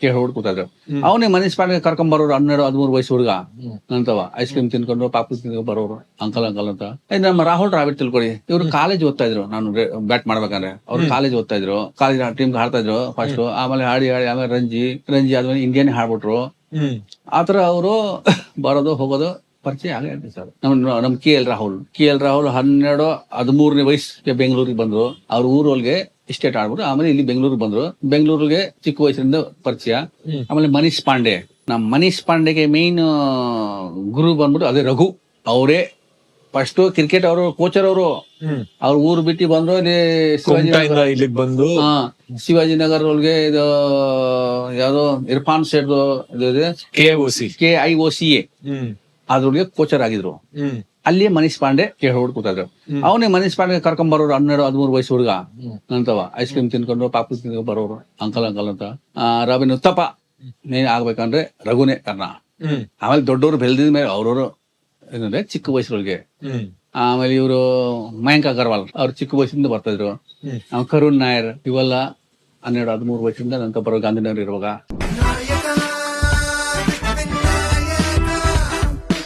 ಕೇಳಿ ಹೊಡ್ ಕೂತಿದ್ರು. ಅವನೇ ಮನೀಶ್ ಪಾಂಡೆ ಕರ್ಕೊಂಡ್ ಬರೋರು 12-13 ವಯಸ್ಸು ಹುಡುಗ ಅಂತವ. ಐಸ್ ಕ್ರೀಮ್ ತಿನ್ಕೊಂಡು ಪಾಪು ತಿನ್ಕೊಂಡು ಬರೋರು ಅಂಕಲ್ ಅಂತ. ನಮ್ಮ ರಾಹುಲ್ ದ್ರಾವಿಡ್ ತಿಳ್ಕೊಳ್ಳಿ, ಇವ್ರು ಕಾಲೇಜ್ ಓದ್ತಾ ಇದ್ರು. ನಾನು ಬ್ಯಾಟ್ ಮಾಡ್ಬೇಕಂದ್ರೆ ಅವ್ರು ಕಾಲೇಜ್ ಓದ್ತಾ ಇದ್ರು, ಕಾಲೇಜ್ ಟೀಮ್ ಆಡ್ತಾ ಇದ್ರು ಫಸ್ಟ್. ಆಮೇಲೆ ಆಡಿ ಆಮೇಲೆ ರಂಜಿ ಆದ್ಮೇಲೆ ಇಂಡಿಯನ್ ಹಾಡ್ಬಿಟ್ರು. ಆತರ ಅವರು ಬರೋದು ಹೋಗೋದು ಪರಿಚಯ ಆಗೈತೆ ಸರ್. ನಮ್ KL ರಾಹುಲ್ 12-13ನೇ ವಯಸ್ಸಿಗೆ ಬೆಂಗಳೂರಿಗೆ ಬಂದ್ರು. ಅವ್ರ ಊರೊಳಗೆ ಇಸ್ಟೇಟ್ ಆಡ್ಬಿಟ್ಟು ಆಮೇಲೆ ಇಲ್ಲಿ ಬೆಂಗಳೂರಿಗೆ ಬಂದ್ರು. ಬೆಂಗಳೂರಿಗೆ ಚಿಕ್ಕ ವಯಸ್ಸಿನಿಂದ ಪರಿಚಯ. ಆಮೇಲೆ ಮನೀಶ್ ಪಾಂಡೆ, ನಮ್ ಮನೀಶ್ ಪಾಂಡೆಗೆ ಮೇನ್ ಗುರು ಬಂದ್ಬಿಟ್ಟು ಅದೇ ರಘು. ಅವರೇ ಫಸ್ಟ್ ಕ್ರಿಕೆಟ್ ಅವರು ಕೋಚರ್ ಅವರು. ಅವ್ರ ಊರು ಬಿಟ್ಟು ಬಂದ್ರು ಇಲ್ಲಿ ಇಲ್ಲಿಗೆ ಬಂದು ಶಿವಾಜಿನಗರ ಒಳಗೆ ಇದು ಯಾವ್ದೋ ಇರ್ಫಾನ್ ಸೇಠ್ KIOCA ಅದ್ರೊಳಗೆ ಕೋಚರ್ ಆಗಿದ್ರು. ಅಲ್ಲಿ ಮನೀಶ್ ಪಾಂಡೆ ಕೇಳಿ ಹೊಡ್ ಕೂತಿದ್ರು. ಅವನೇ ಮನೀಶ್ ಪಾಂಡೆ ಕರ್ಕೊಂಡ್ ಬರೋರು 12-13 ವಯಸ್ಸು ಹುಡುಗ ಅಂತವ. ಐಸ್ ಕ್ರೀಮ್ ತಿನ್ಕೊಂಡು ಪಾಪು ತಿನ್ಕೊಂಡು ಬರೋರು ಅಂಕಲ್ ಅಂತ. ರಾಬಿನ್ ಉತ್ತಪ್ಪ ಮೇನ್ ಆಗ್ಬೇಕಂದ್ರೆ ರಘುನೇ ಕಾರಣ. ಆಮೇಲೆ ದೊಡ್ಡವರು ಬೆಳೆದಿದ ಮೇಲೆ ಅವ್ರವ್ರು ಏನಂದ್ರೆ ಚಿಕ್ಕ ವಯಸ್ಸೊಳಗೆ. ಆಮೇಲೆ ಇವರು ಮಯಾಂಕ್ ಅಗರ್ವಾಲ್ ಅವ್ರು ಚಿಕ್ಕ ವಯಸ್ಸಿಂದ ಬರ್ತಾ ಇದ್ರು. ಕರುಣ್ ನಾಯರ್ ಇವೆಲ್ಲ 12-13 ವಯಸ್ಸಿಂದ ನಂತರ ಬರೋ ಗಾಂಧಿನಗರ್ ಇರುವಾಗ